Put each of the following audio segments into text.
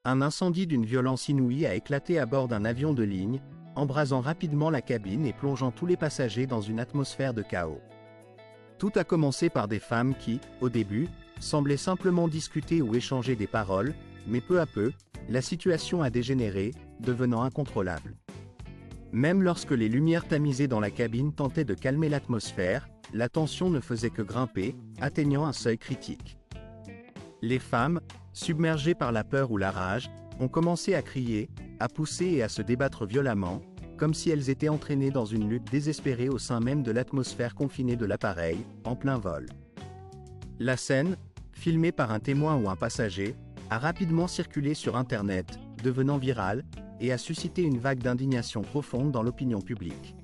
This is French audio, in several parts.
Un incendie d'une violence inouïe a éclaté à bord d'un avion de ligne, embrasant rapidement la cabine et plongeant tous les passagers dans une atmosphère de chaos. Tout a commencé par des femmes qui, au début, semblaient simplement discuter ou échanger des paroles, mais peu à peu, la situation a dégénéré, devenant incontrôlable. Même lorsque les lumières tamisées dans la cabine tentaient de calmer l'atmosphère, la tension ne faisait que grimper, atteignant un seuil critique. Les femmes, submergées par la peur ou la rage, ont commencé à crier, à pousser et à se débattre violemment, comme si elles étaient entraînées dans une lutte désespérée au sein même de l'atmosphère confinée de l'appareil, en plein vol. La scène, filmée par un témoin ou un passager, a rapidement circulé sur Internet, devenant virale, et a suscité une vague d'indignation profonde dans l'opinion publique.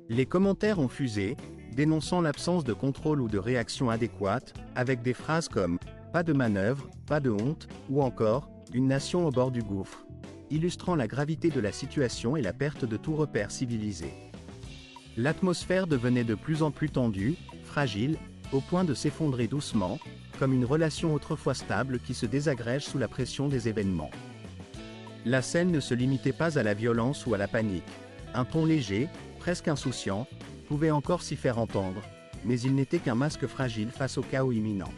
Les commentaires ont fusé, dénonçant l'absence de contrôle ou de réaction adéquate, avec des phrases comme « pas de manœuvre, pas de honte » ou encore « une nation au bord du gouffre », illustrant la gravité de la situation et la perte de tout repère civilisé. L'atmosphère devenait de plus en plus tendue, fragile, au point de s'effondrer doucement, comme une relation autrefois stable qui se désagrège sous la pression des événements. La scène ne se limitait pas à la violence ou à la panique. Un ton léger, presque insouciant, pouvait encore s'y faire entendre, mais il n'était qu'un masque fragile face au chaos imminent.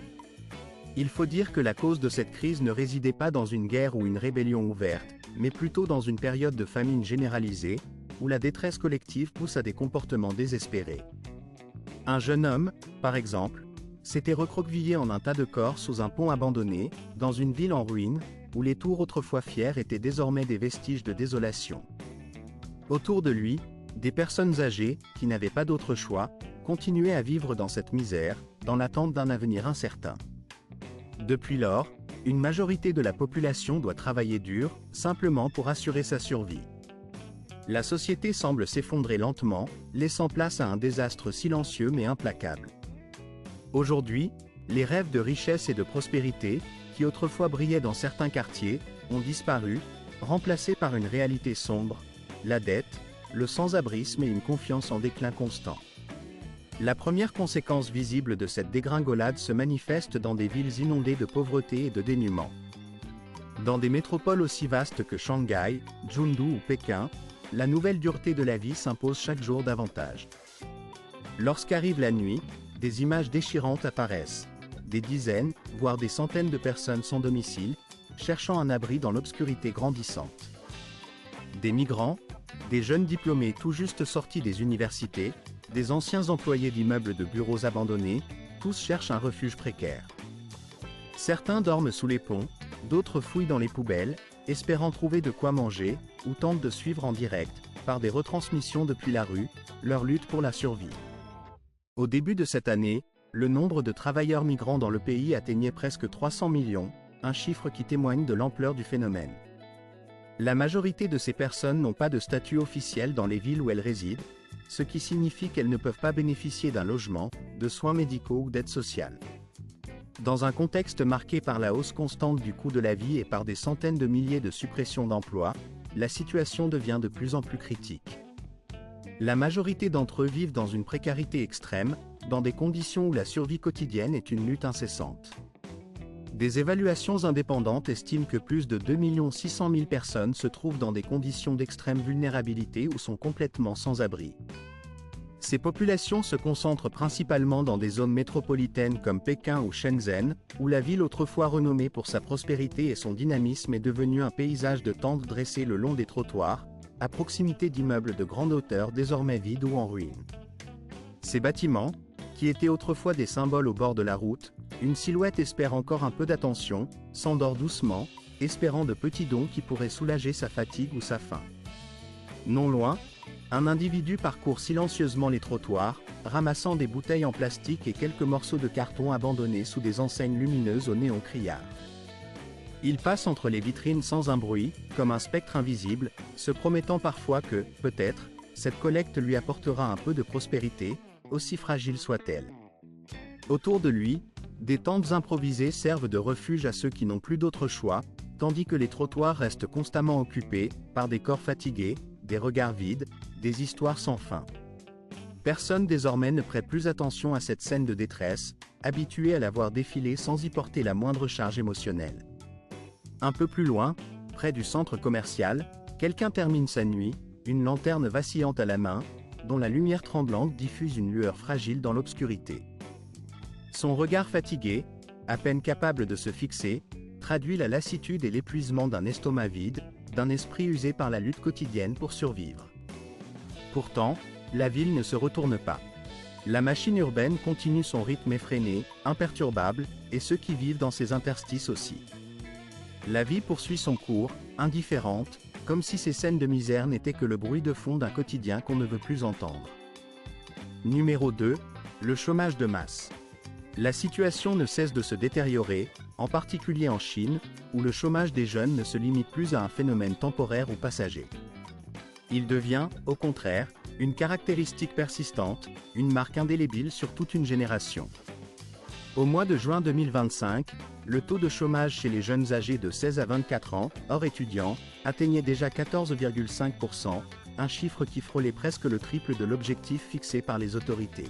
Il faut dire que la cause de cette crise ne résidait pas dans une guerre ou une rébellion ouverte, mais plutôt dans une période de famine généralisée, où la détresse collective pousse à des comportements désespérés. Un jeune homme, par exemple, s'était recroquevillé en un tas de corps sous un pont abandonné, dans une ville en ruine, où les tours autrefois fières étaient désormais des vestiges de désolation. Autour de lui, des personnes âgées, qui n'avaient pas d'autre choix, continuaient à vivre dans cette misère, dans l'attente d'un avenir incertain. Depuis lors, une majorité de la population doit travailler dur, simplement pour assurer sa survie. La société semble s'effondrer lentement, laissant place à un désastre silencieux mais implacable. Aujourd'hui, les rêves de richesse et de prospérité, qui autrefois brillaient dans certains quartiers, ont disparu, remplacés par une réalité sombre, la dette, le sans-abrisme et une confiance en déclin constant. La première conséquence visible de cette dégringolade se manifeste dans des villes inondées de pauvreté et de dénuement. Dans des métropoles aussi vastes que Shanghai, Chengdu ou Pékin, la nouvelle dureté de la vie s'impose chaque jour davantage. Lorsqu'arrive la nuit, des images déchirantes apparaissent. Des dizaines, voire des centaines de personnes sans domicile, cherchant un abri dans l'obscurité grandissante. Des migrants, des jeunes diplômés tout juste sortis des universités, des anciens employés d'immeubles de bureaux abandonnés, tous cherchent un refuge précaire. Certains dorment sous les ponts, d'autres fouillent dans les poubelles, espérant trouver de quoi manger, ou tentent de suivre en direct, par des retransmissions depuis la rue, leur lutte pour la survie. Au début de cette année, le nombre de travailleurs migrants dans le pays atteignait presque 300 millions, un chiffre qui témoigne de l'ampleur du phénomène. La majorité de ces personnes n'ont pas de statut officiel dans les villes où elles résident, ce qui signifie qu'elles ne peuvent pas bénéficier d'un logement, de soins médicaux ou d'aide sociale. Dans un contexte marqué par la hausse constante du coût de la vie et par des centaines de milliers de suppressions d'emplois, la situation devient de plus en plus critique. La majorité d'entre eux vivent dans une précarité extrême, dans des conditions où la survie quotidienne est une lutte incessante. Des évaluations indépendantes estiment que plus de 2 600 000 personnes se trouvent dans des conditions d'extrême vulnérabilité ou sont complètement sans abri. Ces populations se concentrent principalement dans des zones métropolitaines comme Pékin ou Shenzhen, où la ville autrefois renommée pour sa prospérité et son dynamisme est devenue un paysage de tentes dressées le long des trottoirs, à proximité d'immeubles de grande hauteur désormais vides ou en ruine. Ces bâtiments, qui étaient autrefois des symboles au bord de la route, une silhouette espère encore un peu d'attention, s'endort doucement, espérant de petits dons qui pourraient soulager sa fatigue ou sa faim. Non loin, un individu parcourt silencieusement les trottoirs, ramassant des bouteilles en plastique et quelques morceaux de carton abandonnés sous des enseignes lumineuses au néon criard. Il passe entre les vitrines sans un bruit, comme un spectre invisible, se promettant parfois que, peut-être, cette collecte lui apportera un peu de prospérité, aussi fragile soit-elle. Autour de lui, des tentes improvisées servent de refuge à ceux qui n'ont plus d'autre choix, tandis que les trottoirs restent constamment occupés par des corps fatigués, des regards vides, des histoires sans fin. Personne désormais ne prête plus attention à cette scène de détresse, habitué à la voir défiler sans y porter la moindre charge émotionnelle. Un peu plus loin, près du centre commercial, quelqu'un termine sa nuit, une lanterne vacillante à la main, dont la lumière tremblante diffuse une lueur fragile dans l'obscurité. Son regard fatigué, à peine capable de se fixer, traduit la lassitude et l'épuisement d'un estomac vide, d'un esprit usé par la lutte quotidienne pour survivre. Pourtant, la ville ne se retourne pas. La machine urbaine continue son rythme effréné, imperturbable, et ceux qui vivent dans ses interstices aussi. La vie poursuit son cours, indifférente, comme si ces scènes de misère n'étaient que le bruit de fond d'un quotidien qu'on ne veut plus entendre. Numéro 2. Le chômage de masse. La situation ne cesse de se détériorer, en particulier en Chine, où le chômage des jeunes ne se limite plus à un phénomène temporaire ou passager. Il devient, au contraire, une caractéristique persistante, une marque indélébile sur toute une génération. Au mois de juin 2025, le taux de chômage chez les jeunes âgés de 16 à 24 ans, hors étudiants, atteignait déjà 14,5%, un chiffre qui frôlait presque le triple de l'objectif fixé par les autorités.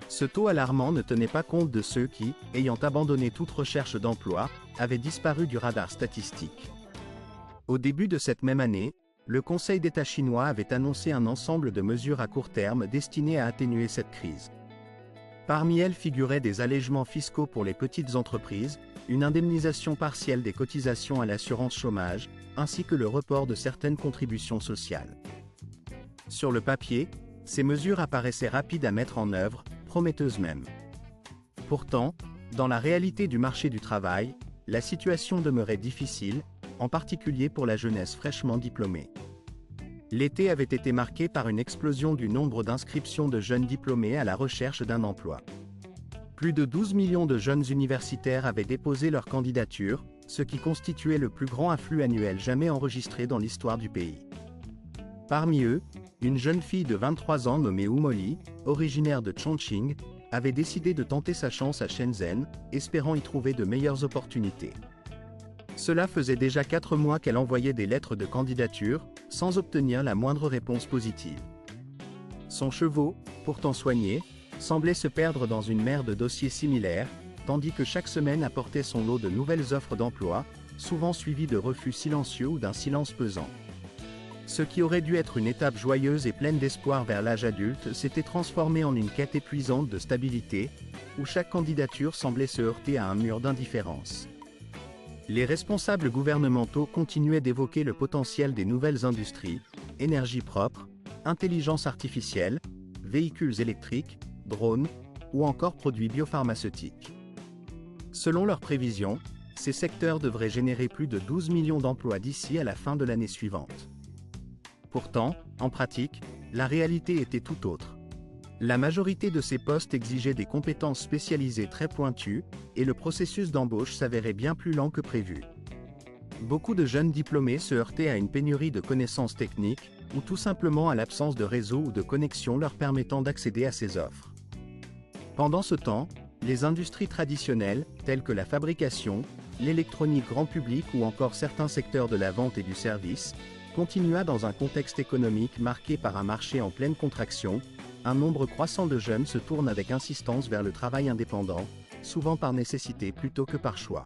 Ce taux alarmant ne tenait pas compte de ceux qui, ayant abandonné toute recherche d'emploi, avaient disparu du radar statistique. Au début de cette même année, le Conseil d'État chinois avait annoncé un ensemble de mesures à court terme destinées à atténuer cette crise. Parmi elles figuraient des allègements fiscaux pour les petites entreprises, une indemnisation partielle des cotisations à l'assurance chômage, ainsi que le report de certaines contributions sociales. Sur le papier, ces mesures apparaissaient rapides à mettre en œuvre, prometteuses même. Pourtant, dans la réalité du marché du travail, la situation demeurait difficile, en particulier pour la jeunesse fraîchement diplômée. L'été avait été marqué par une explosion du nombre d'inscriptions de jeunes diplômés à la recherche d'un emploi. Plus de 12 millions de jeunes universitaires avaient déposé leur candidature, ce qui constituait le plus grand afflux annuel jamais enregistré dans l'histoire du pays. Parmi eux, une jeune fille de 23 ans nommée Umoli, originaire de Chongqing, avait décidé de tenter sa chance à Shenzhen, espérant y trouver de meilleures opportunités. Cela faisait déjà 4 mois qu'elle envoyait des lettres de candidature, sans obtenir la moindre réponse positive. Son chevau, pourtant soigné, semblait se perdre dans une mer de dossiers similaires, tandis que chaque semaine apportait son lot de nouvelles offres d'emploi, souvent suivies de refus silencieux ou d'un silence pesant. Ce qui aurait dû être une étape joyeuse et pleine d'espoir vers l'âge adulte s'était transformé en une quête épuisante de stabilité, où chaque candidature semblait se heurter à un mur d'indifférence. Les responsables gouvernementaux continuaient d'évoquer le potentiel des nouvelles industries, énergie propre, intelligence artificielle, véhicules électriques, drones, ou encore produits biopharmaceutiques. Selon leurs prévisions, ces secteurs devraient générer plus de 12 millions d'emplois d'ici à la fin de l'année suivante. Pourtant, en pratique, la réalité était tout autre. La majorité de ces postes exigeaient des compétences spécialisées très pointues, et le processus d'embauche s'avérait bien plus lent que prévu. Beaucoup de jeunes diplômés se heurtaient à une pénurie de connaissances techniques, ou tout simplement à l'absence de réseau ou de connexion leur permettant d'accéder à ces offres. Pendant ce temps, les industries traditionnelles, telles que la fabrication, l'électronique grand public ou encore certains secteurs de la vente et du service, continua dans un contexte économique marqué par un marché en pleine contraction. Un nombre croissant de jeunes se tournent avec insistance vers le travail indépendant, souvent par nécessité plutôt que par choix.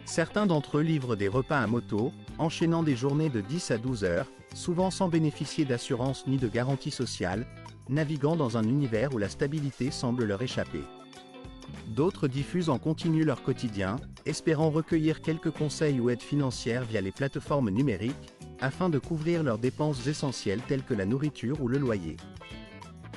Certains d'entre eux livrent des repas à moto, enchaînant des journées de 10 à 12 heures, souvent sans bénéficier d'assurance ni de garantie sociale, naviguant dans un univers où la stabilité semble leur échapper. D'autres diffusent en continu leur quotidien, espérant recueillir quelques conseils ou aides financières via les plateformes numériques, afin de couvrir leurs dépenses essentielles telles que la nourriture ou le loyer.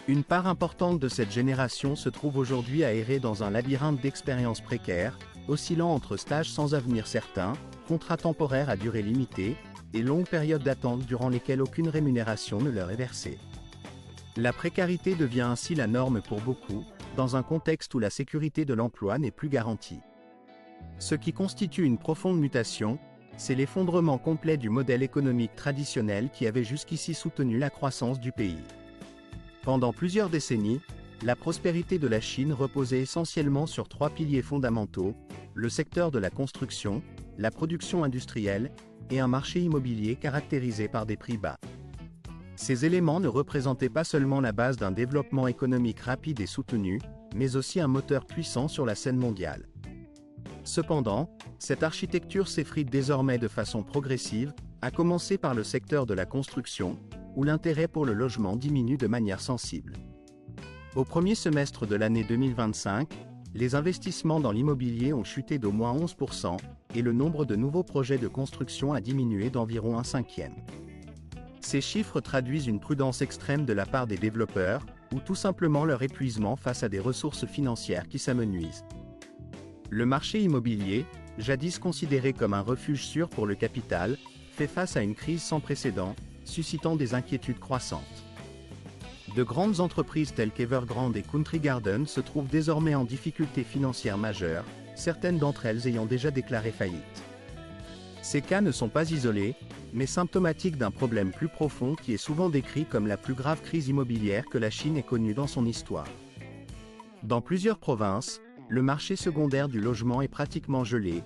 Une part importante de cette génération se trouve aujourd'hui à errer dans un labyrinthe d'expériences précaires, oscillant entre stages sans avenir certain, contrats temporaires à durée limitée, et longues périodes d'attente durant lesquelles aucune rémunération ne leur est versée. La précarité devient ainsi la norme pour beaucoup, dans un contexte où la sécurité de l'emploi n'est plus garantie. Ce qui constitue une profonde mutation, c'est l'effondrement complet du modèle économique traditionnel qui avait jusqu'ici soutenu la croissance du pays. Pendant plusieurs décennies, la prospérité de la Chine reposait essentiellement sur 3 piliers fondamentaux, le secteur de la construction, la production industrielle, et un marché immobilier caractérisé par des prix bas. Ces éléments ne représentaient pas seulement la base d'un développement économique rapide et soutenu, mais aussi un moteur puissant sur la scène mondiale. Cependant, cette architecture s'effrite désormais de façon progressive, à commencer par le secteur de la construction, où l'intérêt pour le logement diminue de manière sensible. Au premier semestre de l'année 2025, les investissements dans l'immobilier ont chuté d'au moins 11% et le nombre de nouveaux projets de construction a diminué d'environ un cinquième. Ces chiffres traduisent une prudence extrême de la part des développeurs, ou tout simplement leur épuisement face à des ressources financières qui s'amenuisent. Le marché immobilier, jadis considéré comme un refuge sûr pour le capital, fait face à une crise sans précédent, suscitant des inquiétudes croissantes. De grandes entreprises telles qu'Evergrande et Country Garden se trouvent désormais en difficulté financière majeure, certaines d'entre elles ayant déjà déclaré faillite. Ces cas ne sont pas isolés, mais symptomatiques d'un problème plus profond qui est souvent décrit comme la plus grave crise immobilière que la Chine ait connue dans son histoire. Dans plusieurs provinces, le marché secondaire du logement est pratiquement gelé,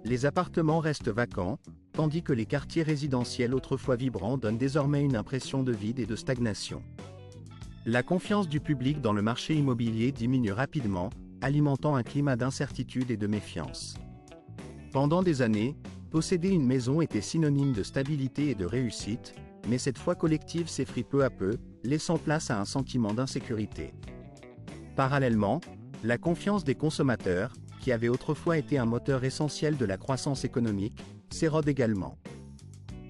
les appartements restent vacants, tandis que les quartiers résidentiels autrefois vibrants donnent désormais une impression de vide et de stagnation. La confiance du public dans le marché immobilier diminue rapidement, alimentant un climat d'incertitude et de méfiance. Pendant des années, posséder une maison était synonyme de stabilité et de réussite, mais cette foi collective s'effrite peu à peu, laissant place à un sentiment d'insécurité. Parallèlement, la confiance des consommateurs, qui avait autrefois été un moteur essentiel de la croissance économique, s'érode également.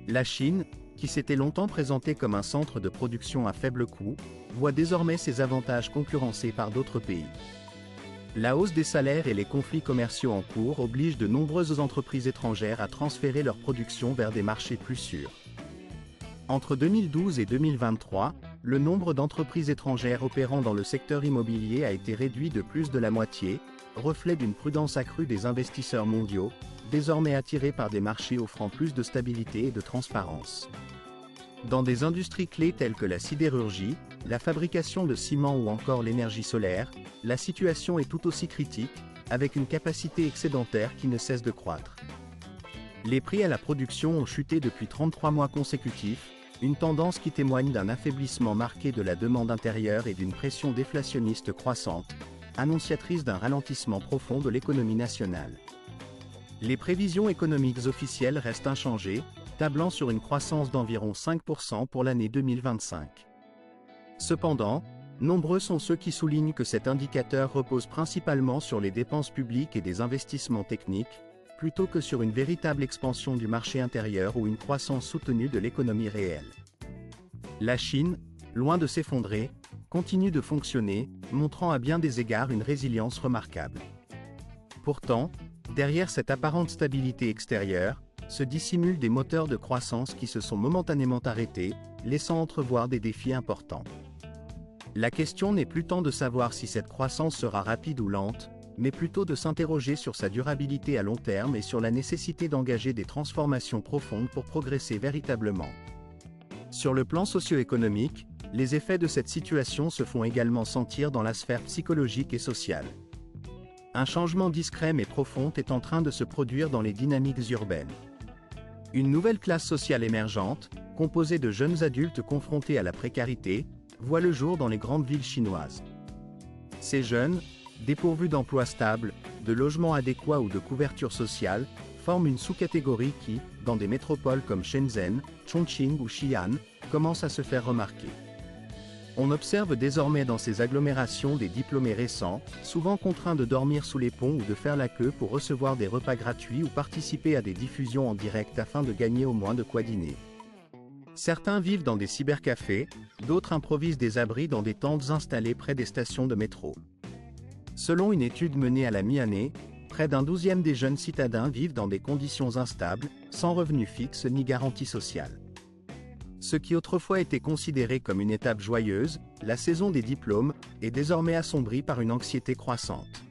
La Chine, qui s'était longtemps présentée comme un centre de production à faible coût, voit désormais ses avantages concurrencés par d'autres pays. La hausse des salaires et les conflits commerciaux en cours obligent de nombreuses entreprises étrangères à transférer leur production vers des marchés plus sûrs. Entre 2012 et 2023, le nombre d'entreprises étrangères opérant dans le secteur immobilier a été réduit de plus de la moitié, reflet d'une prudence accrue des investisseurs mondiaux, désormais attirés par des marchés offrant plus de stabilité et de transparence. Dans des industries clés telles que la sidérurgie, la fabrication de ciment ou encore l'énergie solaire, la situation est tout aussi critique, avec une capacité excédentaire qui ne cesse de croître. Les prix à la production ont chuté depuis 33 mois consécutifs, une tendance qui témoigne d'un affaiblissement marqué de la demande intérieure et d'une pression déflationniste croissante, annonciatrice d'un ralentissement profond de l'économie nationale. Les prévisions économiques officielles restent inchangées, tablant sur une croissance d'environ 5% pour l'année 2025. Cependant, nombreux sont ceux qui soulignent que cet indicateur repose principalement sur les dépenses publiques et des investissements techniques, plutôt que sur une véritable expansion du marché intérieur ou une croissance soutenue de l'économie réelle. La Chine, loin de s'effondrer, continue de fonctionner, montrant à bien des égards une résilience remarquable. Pourtant, derrière cette apparente stabilité extérieure, se dissimulent des moteurs de croissance qui se sont momentanément arrêtés, laissant entrevoir des défis importants. La question n'est plus tant de savoir si cette croissance sera rapide ou lente, mais plutôt de s'interroger sur sa durabilité à long terme et sur la nécessité d'engager des transformations profondes pour progresser véritablement. Sur le plan socio-économique, les effets de cette situation se font également sentir dans la sphère psychologique et sociale. Un changement discret mais profond est en train de se produire dans les dynamiques urbaines. Une nouvelle classe sociale émergente, composée de jeunes adultes confrontés à la précarité, voit le jour dans les grandes villes chinoises. Ces jeunes, dépourvus d'emplois stables, de logements adéquats ou de couverture sociale, forment une sous-catégorie qui, dans des métropoles comme Shenzhen, Chongqing ou Xi'an, commence à se faire remarquer. On observe désormais dans ces agglomérations des diplômés récents, souvent contraints de dormir sous les ponts ou de faire la queue pour recevoir des repas gratuits ou participer à des diffusions en direct afin de gagner au moins de quoi dîner. Certains vivent dans des cybercafés, d'autres improvisent des abris dans des tentes installées près des stations de métro. Selon une étude menée à la mi-année, près d'un 12e des jeunes citadins vivent dans des conditions instables, sans revenus fixes ni garantie sociale. Ce qui autrefois était considéré comme une étape joyeuse, la saison des diplômes, est désormais assombrie par une anxiété croissante.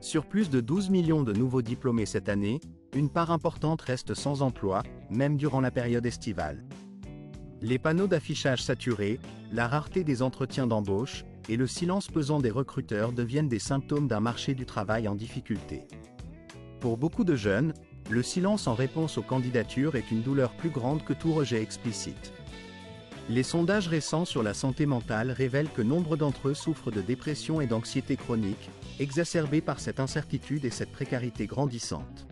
Sur plus de 12 millions de nouveaux diplômés cette année, une part importante reste sans emploi, même durant la période estivale. Les panneaux d'affichage saturés, la rareté des entretiens d'embauche, et le silence pesant des recruteurs deviennent des symptômes d'un marché du travail en difficulté. Pour beaucoup de jeunes, le silence en réponse aux candidatures est une douleur plus grande que tout rejet explicite. Les sondages récents sur la santé mentale révèlent que nombre d'entre eux souffrent de dépression et d'anxiété chronique, exacerbées par cette incertitude et cette précarité grandissante.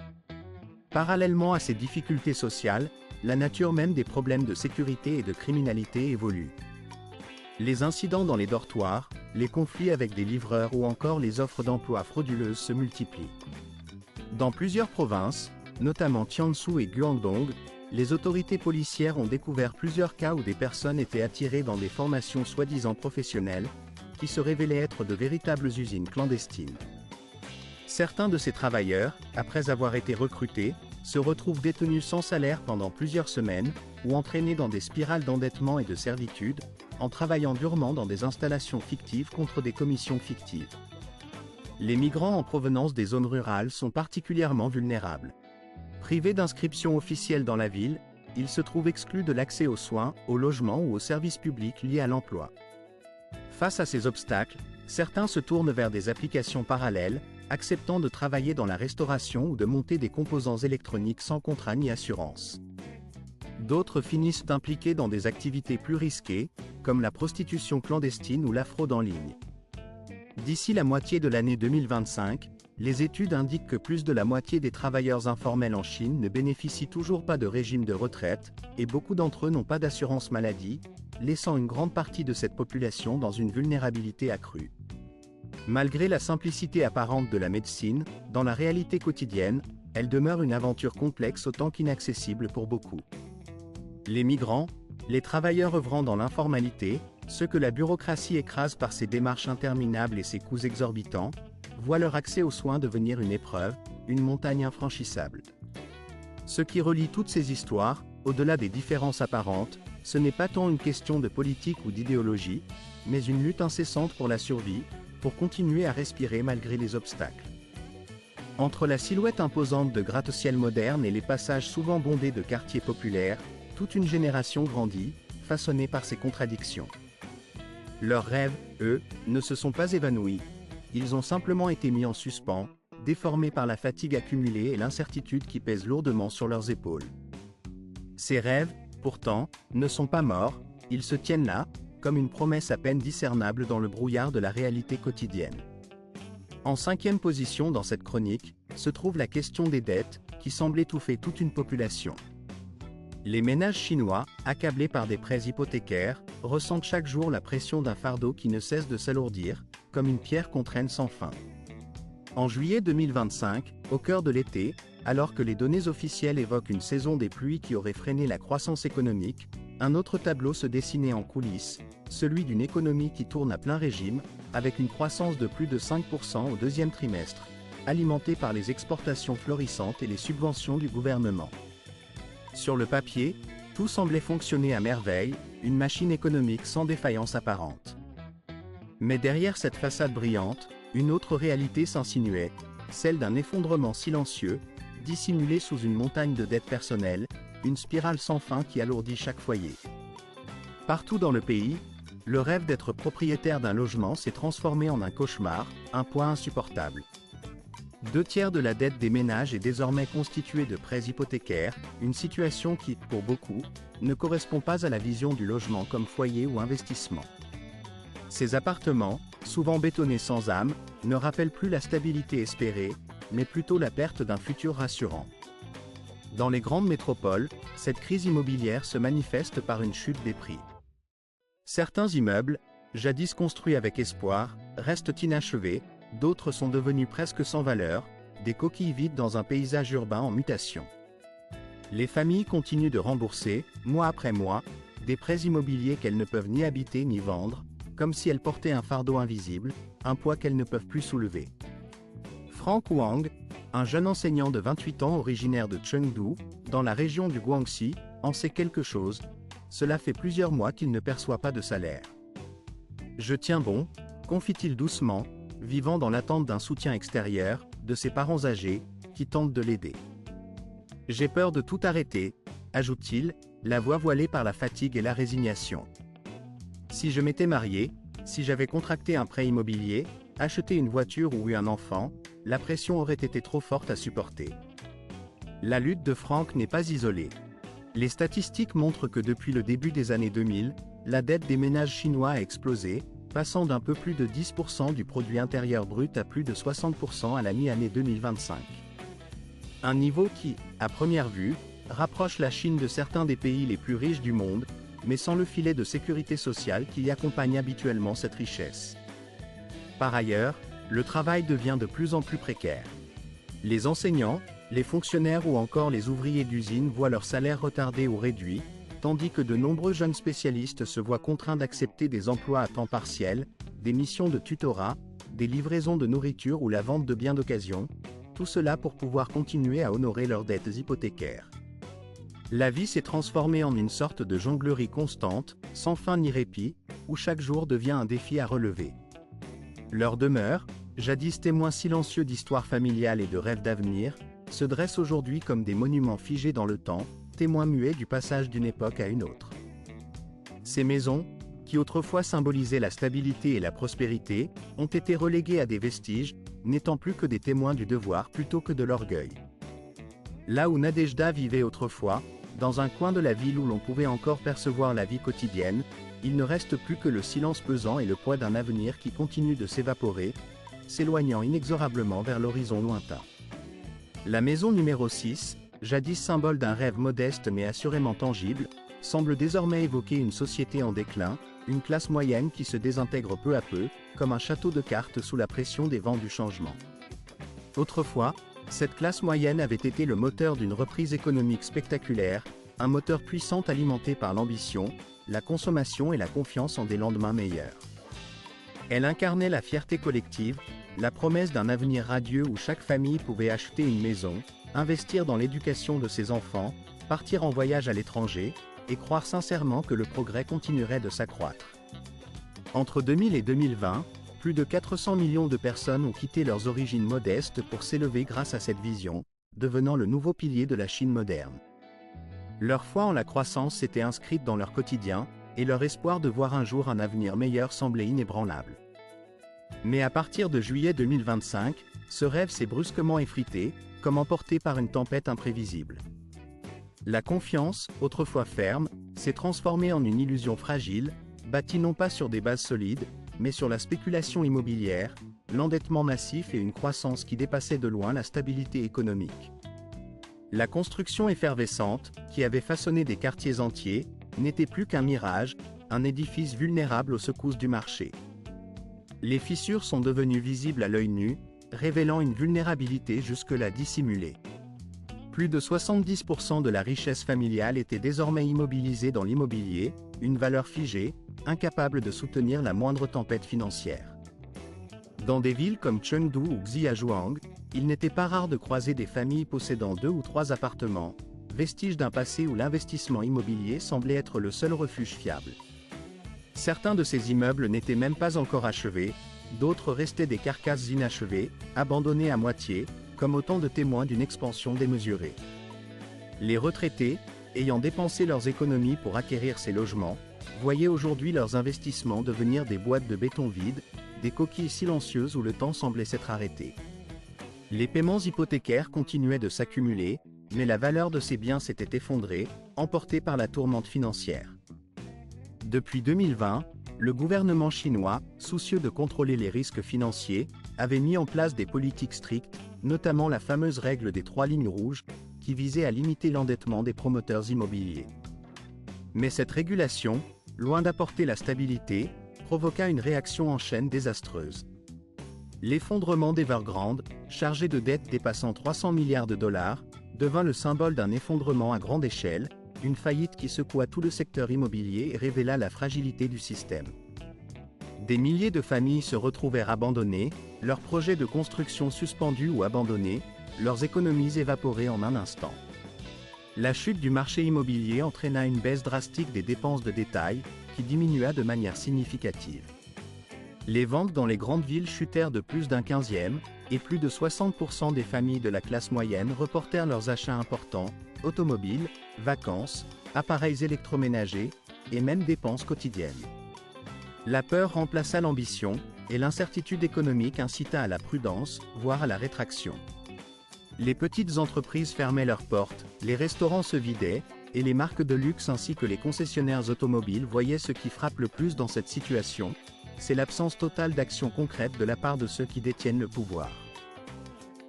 Parallèlement à ces difficultés sociales, la nature même des problèmes de sécurité et de criminalité évolue. Les incidents dans les dortoirs, les conflits avec des livreurs ou encore les offres d'emploi frauduleuses se multiplient. Dans plusieurs provinces, notamment Jiangsu et Guangdong, les autorités policières ont découvert plusieurs cas où des personnes étaient attirées dans des formations soi-disant professionnelles, qui se révélaient être de véritables usines clandestines. Certains de ces travailleurs, après avoir été recrutés, se retrouvent détenus sans salaire pendant plusieurs semaines, ou entraînés dans des spirales d'endettement et de servitude, en travaillant durement dans des installations fictives contre des commissions fictives. Les migrants en provenance des zones rurales sont particulièrement vulnérables. Privés d'inscription officielle dans la ville, ils se trouvent exclus de l'accès aux soins, au logement ou aux services publics liés à l'emploi. Face à ces obstacles, certains se tournent vers des applications parallèles, acceptant de travailler dans la restauration ou de monter des composants électroniques sans contrat ni assurance. D'autres finissent impliqués dans des activités plus risquées, comme la prostitution clandestine ou la fraude en ligne. D'ici la moitié de l'année 2025, les études indiquent que plus de la moitié des travailleurs informels en Chine ne bénéficient toujours pas de régime de retraite, et beaucoup d'entre eux n'ont pas d'assurance maladie, laissant une grande partie de cette population dans une vulnérabilité accrue. Malgré la simplicité apparente de la médecine, dans la réalité quotidienne, elle demeure une aventure complexe autant qu'inaccessible pour beaucoup. Les migrants, les travailleurs œuvrant dans l'informalité, ceux que la bureaucratie écrase par ses démarches interminables et ses coûts exorbitants, voient leur accès aux soins devenir une épreuve, une montagne infranchissable. Ce qui relie toutes ces histoires, au-delà des différences apparentes, ce n'est pas tant une question de politique ou d'idéologie, mais une lutte incessante pour la survie, pour continuer à respirer malgré les obstacles. Entre la silhouette imposante de gratte-ciel modernes et les passages souvent bondés de quartiers populaires, toute une génération grandit, façonnée par ces contradictions. Leurs rêves, eux, ne se sont pas évanouis. Ils ont simplement été mis en suspens, déformés par la fatigue accumulée et l'incertitude qui pèse lourdement sur leurs épaules. Ces rêves, pourtant, ne sont pas morts, ils se tiennent là, comme une promesse à peine discernable dans le brouillard de la réalité quotidienne. En 5e position dans cette chronique, se trouve la question des dettes, qui semble étouffer toute une population. Les ménages chinois, accablés par des prêts hypothécaires, ressentent chaque jour la pression d'un fardeau qui ne cesse de s'alourdir, comme une pierre qu'on traîne sans fin. En juillet 2025, au cœur de l'été, alors que les données officielles évoquent une saison des pluies qui aurait freiné la croissance économique, un autre tableau se dessinait en coulisses, celui d'une économie qui tourne à plein régime, avec une croissance de plus de 5% au deuxième trimestre, alimentée par les exportations florissantes et les subventions du gouvernement. Sur le papier, tout semblait fonctionner à merveille, une machine économique sans défaillance apparente. Mais derrière cette façade brillante, une autre réalité s'insinuait, celle d'un effondrement silencieux, dissimulé sous une montagne de dettes personnelles, une spirale sans fin qui alourdit chaque foyer. Partout dans le pays, le rêve d'être propriétaire d'un logement s'est transformé en un cauchemar, un poids insupportable. 2/3 de la dette des ménages est désormais constituée de prêts hypothécaires, une situation qui, pour beaucoup, ne correspond pas à la vision du logement comme foyer ou investissement. Ces appartements, souvent bétonnés sans âme, ne rappellent plus la stabilité espérée, mais plutôt la perte d'un futur rassurant. Dans les grandes métropoles, cette crise immobilière se manifeste par une chute des prix. Certains immeubles, jadis construits avec espoir, restent inachevés, d'autres sont devenus presque sans valeur, des coquilles vides dans un paysage urbain en mutation. Les familles continuent de rembourser, mois après mois, des prêts immobiliers qu'elles ne peuvent ni habiter ni vendre, comme si elles portaient un fardeau invisible, un poids qu'elles ne peuvent plus soulever. Frank Wang, un jeune enseignant de 28 ans originaire de Chengdu, dans la région du Guangxi, en sait quelque chose. Cela fait plusieurs mois qu'il ne perçoit pas de salaire. « Je tiens bon », confie-t-il doucement, vivant dans l'attente d'un soutien extérieur, de ses parents âgés, qui tentent de l'aider. « J'ai peur de tout arrêter », ajoute-t-il, la voix voilée par la fatigue et la résignation. « Si je m'étais marié, si j'avais contracté un prêt immobilier, acheté une voiture ou eu un enfant, la pression aurait été trop forte à supporter. » La lutte de Frank n'est pas isolée. Les statistiques montrent que depuis le début des années 2000, la dette des ménages chinois a explosé, passant d'un peu plus de 10% du produit intérieur brut à plus de 60% à la mi-année 2025. Un niveau qui, à première vue, rapproche la Chine de certains des pays les plus riches du monde, mais sans le filet de sécurité sociale qui accompagne habituellement cette richesse. Par ailleurs, le travail devient de plus en plus précaire. Les enseignants, les fonctionnaires ou encore les ouvriers d'usine voient leur salaire retardé ou réduit, tandis que de nombreux jeunes spécialistes se voient contraints d'accepter des emplois à temps partiel, des missions de tutorat, des livraisons de nourriture ou la vente de biens d'occasion, tout cela pour pouvoir continuer à honorer leurs dettes hypothécaires. La vie s'est transformée en une sorte de jonglerie constante, sans fin ni répit, où chaque jour devient un défi à relever. Leur demeure, jadis témoins silencieux d'histoires familiales et de rêves d'avenir, se dressent aujourd'hui comme des monuments figés dans le temps, témoins muets du passage d'une époque à une autre. Ces maisons, qui autrefois symbolisaient la stabilité et la prospérité, ont été reléguées à des vestiges, n'étant plus que des témoins du devoir plutôt que de l'orgueil. Là où Nadejda vivait autrefois, dans un coin de la ville où l'on pouvait encore percevoir la vie quotidienne, il ne reste plus que le silence pesant et le poids d'un avenir qui continue de s'évaporer, s'éloignant inexorablement vers l'horizon lointain. La maison numéro 6, jadis symbole d'un rêve modeste mais assurément tangible, semble désormais évoquer une société en déclin, une classe moyenne qui se désintègre peu à peu, comme un château de cartes sous la pression des vents du changement. Autrefois, cette classe moyenne avait été le moteur d'une reprise économique spectaculaire, un moteur puissant alimenté par l'ambition, la consommation et la confiance en des lendemains meilleurs. Elle incarnait la fierté collective, la promesse d'un avenir radieux où chaque famille pouvait acheter une maison, investir dans l'éducation de ses enfants, partir en voyage à l'étranger, et croire sincèrement que le progrès continuerait de s'accroître. Entre 2000 et 2020, plus de 400 millions de personnes ont quitté leurs origines modestes pour s'élever grâce à cette vision, devenant le nouveau pilier de la Chine moderne. Leur foi en la croissance s'était inscrite dans leur quotidien, et leur espoir de voir un jour un avenir meilleur semblait inébranlable. Mais à partir de juillet 2025, ce rêve s'est brusquement effrité, comme emporté par une tempête imprévisible. La confiance, autrefois ferme, s'est transformée en une illusion fragile, bâtie non pas sur des bases solides, mais sur la spéculation immobilière, l'endettement massif et une croissance qui dépassait de loin la stabilité économique. La construction effervescente, qui avait façonné des quartiers entiers, n'était plus qu'un mirage, un édifice vulnérable aux secousses du marché. Les fissures sont devenues visibles à l'œil nu, révélant une vulnérabilité jusque-là dissimulée. Plus de 70% de la richesse familiale était désormais immobilisée dans l'immobilier, une valeur figée, incapable de soutenir la moindre tempête financière. Dans des villes comme Chengdu ou Xiaozhuang, il n'était pas rare de croiser des familles possédant 2 ou 3 appartements, vestiges d'un passé où l'investissement immobilier semblait être le seul refuge fiable. Certains de ces immeubles n'étaient même pas encore achevés, d'autres restaient des carcasses inachevées, abandonnées à moitié, comme autant de témoins d'une expansion démesurée. Les retraités, ayant dépensé leurs économies pour acquérir ces logements, voyaient aujourd'hui leurs investissements devenir des boîtes de béton vides, des coquilles silencieuses où le temps semblait s'être arrêté. Les paiements hypothécaires continuaient de s'accumuler, mais la valeur de ces biens s'était effondrée, emportée par la tourmente financière. Depuis 2020, le gouvernement chinois, soucieux de contrôler les risques financiers, avait mis en place des politiques strictes, notamment la fameuse règle des 3 lignes rouges, qui visait à limiter l'endettement des promoteurs immobiliers. Mais cette régulation, loin d'apporter la stabilité, provoqua une réaction en chaîne désastreuse. L'effondrement d'Evergrande, chargé de dettes dépassant 300 milliards de dollars, devint le symbole d'un effondrement à grande échelle, une faillite qui secoua tout le secteur immobilier et révéla la fragilité du système. Des milliers de familles se retrouvèrent abandonnées, leurs projets de construction suspendus ou abandonnés, leurs économies évaporées en un instant. La chute du marché immobilier entraîna une baisse drastique des dépenses de détail, qui diminua de manière significative. Les ventes dans les grandes villes chutèrent de plus d'un 15e, et plus de 60% des familles de la classe moyenne reportèrent leurs achats importants, automobiles, vacances, appareils électroménagers, et même dépenses quotidiennes. La peur remplaça l'ambition, et l'incertitude économique incita à la prudence, voire à la rétraction. Les petites entreprises fermaient leurs portes, les restaurants se vidaient, et les marques de luxe ainsi que les concessionnaires automobiles voyaient ce qui frappe le plus dans cette situation, c'est l'absence totale d'action concrète de la part de ceux qui détiennent le pouvoir.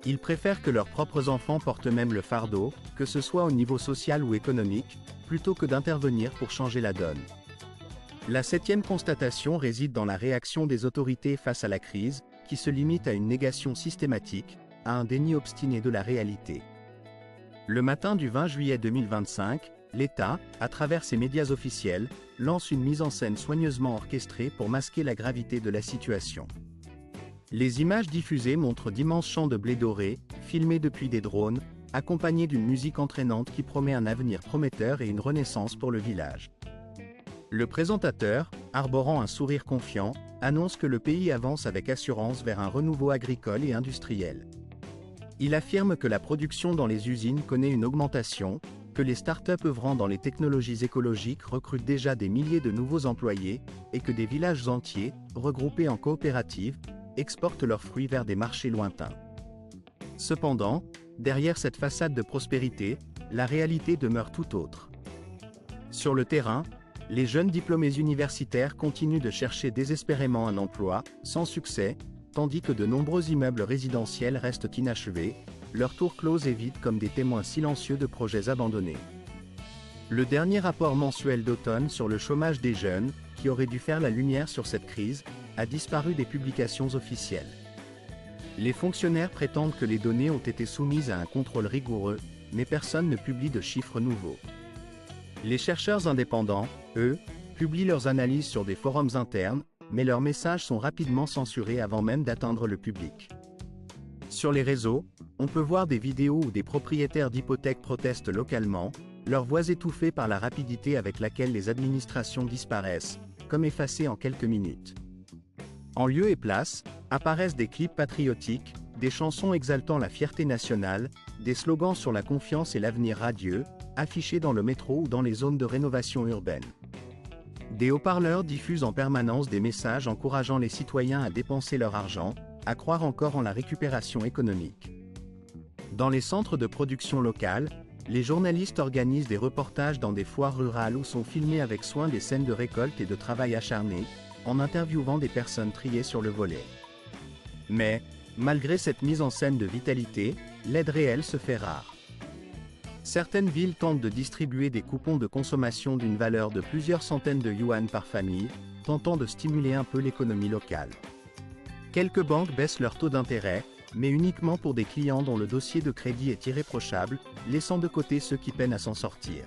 Ils préfèrent que leurs propres enfants portent même le fardeau, que ce soit au niveau social ou économique, plutôt que d'intervenir pour changer la donne. La septième constatation réside dans la réaction des autorités face à la crise, qui se limite à une négation systématique, à un déni obstiné de la réalité. Le matin du 20 juillet 2025, l'État, à travers ses médias officiels, lance une mise en scène soigneusement orchestrée pour masquer la gravité de la situation. Les images diffusées montrent d'immenses champs de blé doré, filmés depuis des drones, accompagnés d'une musique entraînante qui promet un avenir prometteur et une renaissance pour le village. Le présentateur, arborant un sourire confiant, annonce que le pays avance avec assurance vers un renouveau agricole et industriel. Il affirme que la production dans les usines connaît une augmentation, que les startups œuvrant dans les technologies écologiques recrutent déjà des milliers de nouveaux employés, et que des villages entiers, regroupés en coopératives, exportent leurs fruits vers des marchés lointains. Cependant, derrière cette façade de prospérité, la réalité demeure tout autre. Sur le terrain, les jeunes diplômés universitaires continuent de chercher désespérément un emploi, sans succès, tandis que de nombreux immeubles résidentiels restent inachevés, leurs tours closes et vides comme des témoins silencieux de projets abandonnés. Le dernier rapport mensuel d'automne sur le chômage des jeunes, qui aurait dû faire la lumière sur cette crise, a disparu des publications officielles. Les fonctionnaires prétendent que les données ont été soumises à un contrôle rigoureux, mais personne ne publie de chiffres nouveaux. Les chercheurs indépendants, eux, publient leurs analyses sur des forums internes, mais leurs messages sont rapidement censurés avant même d'atteindre le public. Sur les réseaux, on peut voir des vidéos où des propriétaires d'hypothèques protestent localement, leurs voix étouffées par la rapidité avec laquelle les administrations disparaissent, comme effacées en quelques minutes. En lieu et place, apparaissent des clips patriotiques, des chansons exaltant la fierté nationale, des slogans sur la confiance et l'avenir radieux, affichés dans le métro ou dans les zones de rénovation urbaine. Des haut-parleurs diffusent en permanence des messages encourageant les citoyens à dépenser leur argent, à croire encore en la récupération économique. Dans les centres de production locales, les journalistes organisent des reportages dans des foires rurales où sont filmées avec soin des scènes de récolte et de travail acharné, en interviewant des personnes triées sur le volet. Mais, malgré cette mise en scène de vitalité, l'aide réelle se fait rare. Certaines villes tentent de distribuer des coupons de consommation d'une valeur de plusieurs centaines de yuan par famille, tentant de stimuler un peu l'économie locale. Quelques banques baissent leur taux d'intérêt, mais uniquement pour des clients dont le dossier de crédit est irréprochable, laissant de côté ceux qui peinent à s'en sortir.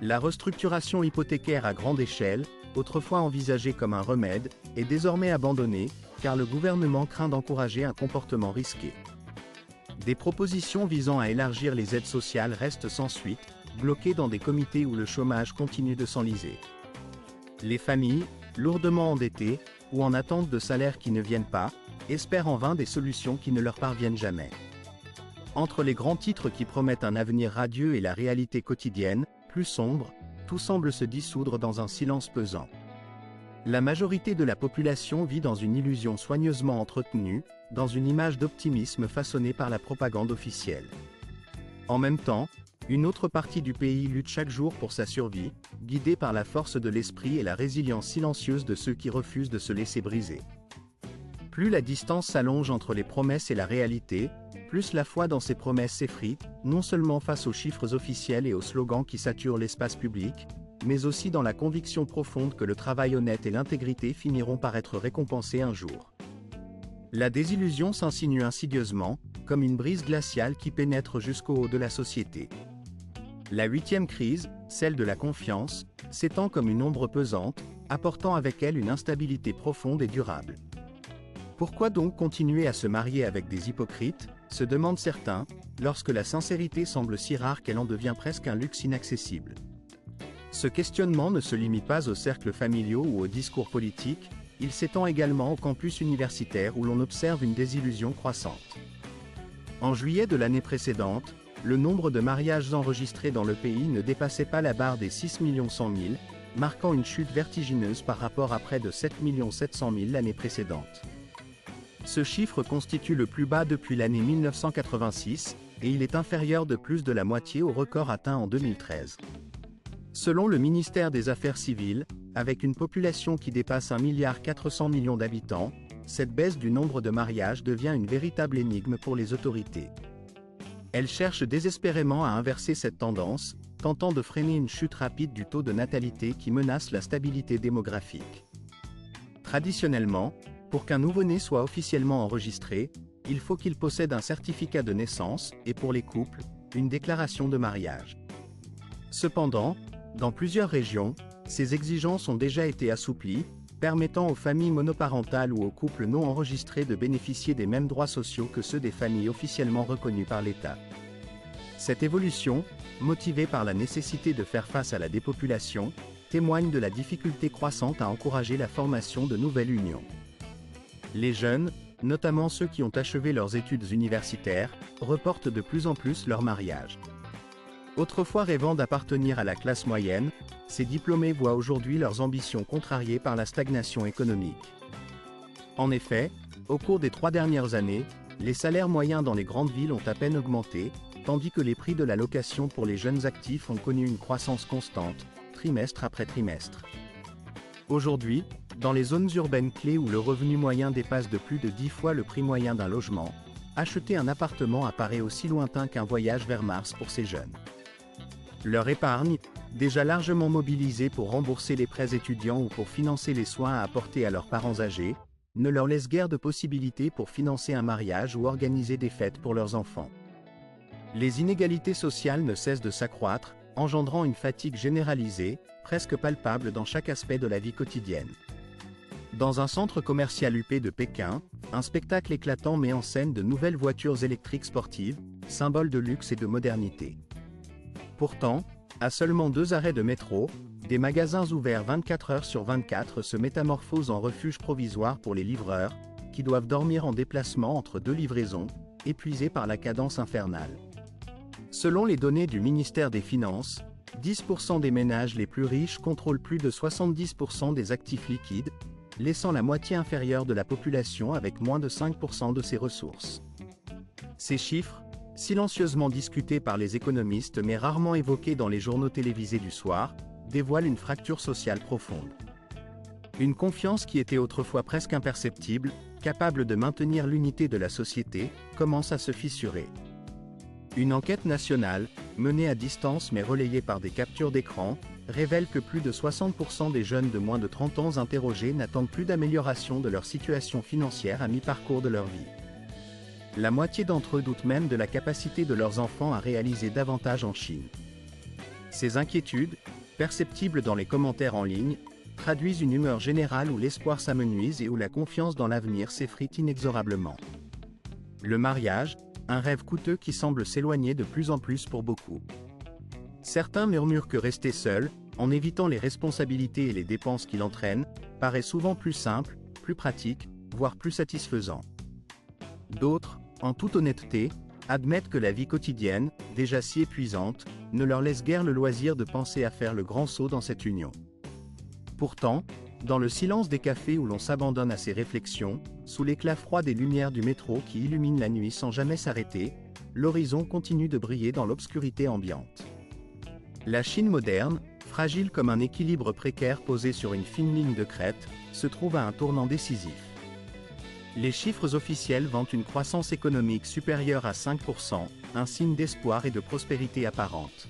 La restructuration hypothécaire à grande échelle, autrefois envisagée comme un remède, est désormais abandonnée, car le gouvernement craint d'encourager un comportement risqué. Des propositions visant à élargir les aides sociales restent sans suite, bloquées dans des comités où le chômage continue de s'enliser. Les familles, lourdement endettées, ou en attente de salaires qui ne viennent pas, espèrent en vain des solutions qui ne leur parviennent jamais. Entre les grands titres qui promettent un avenir radieux et la réalité quotidienne, plus sombre, tout semble se dissoudre dans un silence pesant. La majorité de la population vit dans une illusion soigneusement entretenue, dans une image d'optimisme façonnée par la propagande officielle. En même temps, une autre partie du pays lutte chaque jour pour sa survie, guidée par la force de l'esprit et la résilience silencieuse de ceux qui refusent de se laisser briser. Plus la distance s'allonge entre les promesses et la réalité, plus la foi dans ces promesses s'effrite, non seulement face aux chiffres officiels et aux slogans qui saturent l'espace public, mais aussi dans la conviction profonde que le travail honnête et l'intégrité finiront par être récompensés un jour. La désillusion s'insinue insidieusement, comme une brise glaciale qui pénètre jusqu'au haut de la société. La huitième crise, celle de la confiance, s'étend comme une ombre pesante, apportant avec elle une instabilité profonde et durable. Pourquoi donc continuer à se marier avec des hypocrites, se demandent certains, lorsque la sincérité semble si rare qu'elle en devient presque un luxe inaccessible. Ce questionnement ne se limite pas aux cercles familiaux ou aux discours politiques, il s'étend également au campus universitaire où l'on observe une désillusion croissante. En juillet de l'année précédente, le nombre de mariages enregistrés dans le pays ne dépassait pas la barre des 6 100 000, marquant une chute vertigineuse par rapport à près de 7 700 000 l'année précédente. Ce chiffre constitue le plus bas depuis l'année 1986, et il est inférieur de plus de la moitié au record atteint en 2013. Selon le ministère des Affaires civiles, avec une population qui dépasse 1,4 milliard d'habitants, cette baisse du nombre de mariages devient une véritable énigme pour les autorités. Elles cherchent désespérément à inverser cette tendance, tentant de freiner une chute rapide du taux de natalité qui menace la stabilité démographique. Traditionnellement, pour qu'un nouveau-né soit officiellement enregistré, il faut qu'il possède un certificat de naissance et pour les couples, une déclaration de mariage. Cependant, dans plusieurs régions, ces exigences ont déjà été assouplies, permettant aux familles monoparentales ou aux couples non enregistrés de bénéficier des mêmes droits sociaux que ceux des familles officiellement reconnues par l'État. Cette évolution, motivée par la nécessité de faire face à la dépopulation, témoigne de la difficulté croissante à encourager la formation de nouvelles unions. Les jeunes, notamment ceux qui ont achevé leurs études universitaires, reportent de plus en plus leur mariage. Autrefois rêvant d'appartenir à la classe moyenne, ces diplômés voient aujourd'hui leurs ambitions contrariées par la stagnation économique. En effet, au cours des 3 dernières années, les salaires moyens dans les grandes villes ont à peine augmenté, tandis que les prix de la location pour les jeunes actifs ont connu une croissance constante, trimestre après trimestre. Aujourd'hui, dans les zones urbaines clés où le revenu moyen dépasse de plus de 10 fois le prix moyen d'un logement, acheter un appartement apparaît aussi lointain qu'un voyage vers Mars pour ces jeunes. Leur épargne, déjà largement mobilisée pour rembourser les prêts étudiants ou pour financer les soins à apporter à leurs parents âgés, ne leur laisse guère de possibilités pour financer un mariage ou organiser des fêtes pour leurs enfants. Les inégalités sociales ne cessent de s'accroître, engendrant une fatigue généralisée, presque palpable dans chaque aspect de la vie quotidienne. Dans un centre commercial huppé de Pékin, un spectacle éclatant met en scène de nouvelles voitures électriques sportives, symboles de luxe et de modernité. Pourtant, à seulement 2 arrêts de métro, des magasins ouverts 24 heures sur 24 se métamorphosent en refuge provisoire pour les livreurs, qui doivent dormir en déplacement entre 2 livraisons, épuisés par la cadence infernale. Selon les données du ministère des Finances, 10% des ménages les plus riches contrôlent plus de 70% des actifs liquides, laissant la moitié inférieure de la population avec moins de 5% de ses ressources. Ces chiffres, silencieusement discutés par les économistes mais rarement évoqués dans les journaux télévisés du soir, dévoilent une fracture sociale profonde. Une confiance qui était autrefois presque imperceptible, capable de maintenir l'unité de la société, commence à se fissurer. Une enquête nationale, menée à distance mais relayée par des captures d'écran, révèle que plus de 60% des jeunes de moins de 30 ans interrogés n'attendent plus d'amélioration de leur situation financière à mi-parcours de leur vie. La moitié d'entre eux doutent même de la capacité de leurs enfants à réaliser davantage en Chine. Ces inquiétudes, perceptibles dans les commentaires en ligne, traduisent une humeur générale où l'espoir s'amenuise et où la confiance dans l'avenir s'effrite inexorablement. Le mariage, un rêve coûteux qui semble s'éloigner de plus en plus pour beaucoup. Certains murmurent que rester seul, en évitant les responsabilités et les dépenses qu'il entraîne, paraît souvent plus simple, plus pratique, voire plus satisfaisant. D'autres, en toute honnêteté, admettent que la vie quotidienne, déjà si épuisante, ne leur laisse guère le loisir de penser à faire le grand saut dans cette union. Pourtant, dans le silence des cafés où l'on s'abandonne à ces réflexions, sous l'éclat froid des lumières du métro qui illuminent la nuit sans jamais s'arrêter, l'horizon continue de briller dans l'obscurité ambiante. La Chine moderne, fragile comme un équilibre précaire posé sur une fine ligne de crête, se trouve à un tournant décisif. Les chiffres officiels vantent une croissance économique supérieure à 5%, un signe d'espoir et de prospérité apparente.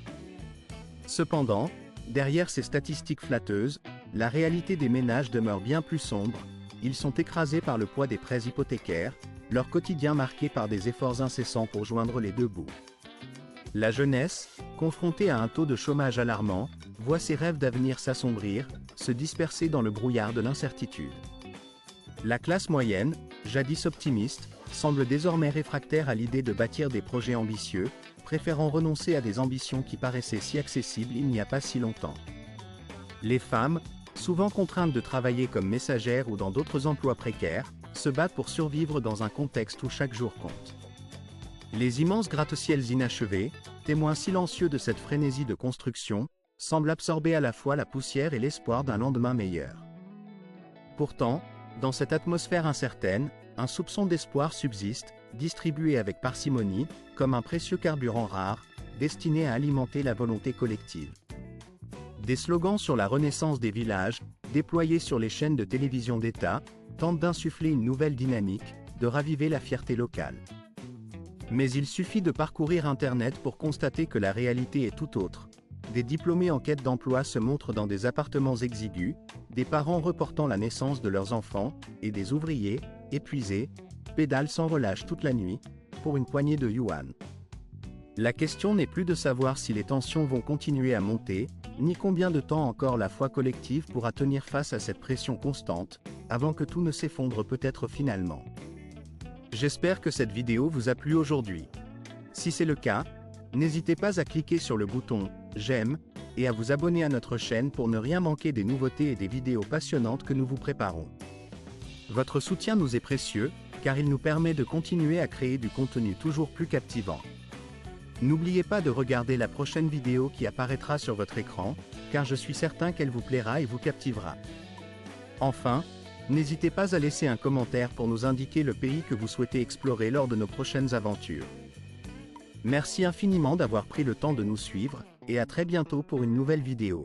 Cependant, derrière ces statistiques flatteuses, la réalité des ménages demeure bien plus sombre. Ils sont écrasés par le poids des prêts hypothécaires, leur quotidien marqué par des efforts incessants pour joindre les deux bouts. La jeunesse, confrontée à un taux de chômage alarmant, voit ses rêves d'avenir s'assombrir, se disperser dans le brouillard de l'incertitude. La classe moyenne, jadis optimiste, semble désormais réfractaire à l'idée de bâtir des projets ambitieux, préférant renoncer à des ambitions qui paraissaient si accessibles il n'y a pas si longtemps. Les femmes, souvent contraintes de travailler comme messagères ou dans d'autres emplois précaires, se battent pour survivre dans un contexte où chaque jour compte. Les immenses gratte-ciels inachevés, témoins silencieux de cette frénésie de construction, semblent absorber à la fois la poussière et l'espoir d'un lendemain meilleur. Pourtant, dans cette atmosphère incertaine, un soupçon d'espoir subsiste, distribué avec parcimonie, comme un précieux carburant rare, destiné à alimenter la volonté collective. Des slogans sur la renaissance des villages, déployés sur les chaînes de télévision d'État, tentent d'insuffler une nouvelle dynamique, de raviver la fierté locale. Mais il suffit de parcourir Internet pour constater que la réalité est tout autre. Des diplômés en quête d'emploi se montrent dans des appartements exigus, des parents reportant la naissance de leurs enfants, et des ouvriers, épuisés, pédalent sans relâche toute la nuit, pour une poignée de yuan. La question n'est plus de savoir si les tensions vont continuer à monter, ni combien de temps encore la foi collective pourra tenir face à cette pression constante, avant que tout ne s'effondre peut-être finalement. J'espère que cette vidéo vous a plu aujourd'hui. Si c'est le cas, n'hésitez pas à cliquer sur le bouton « J'aime » et à vous abonner à notre chaîne pour ne rien manquer des nouveautés et des vidéos passionnantes que nous vous préparons. Votre soutien nous est précieux, car il nous permet de continuer à créer du contenu toujours plus captivant. N'oubliez pas de regarder la prochaine vidéo qui apparaîtra sur votre écran, car je suis certain qu'elle vous plaira et vous captivera. Enfin, n'hésitez pas à laisser un commentaire pour nous indiquer le pays que vous souhaitez explorer lors de nos prochaines aventures. Merci infiniment d'avoir pris le temps de nous suivre, et à très bientôt pour une nouvelle vidéo.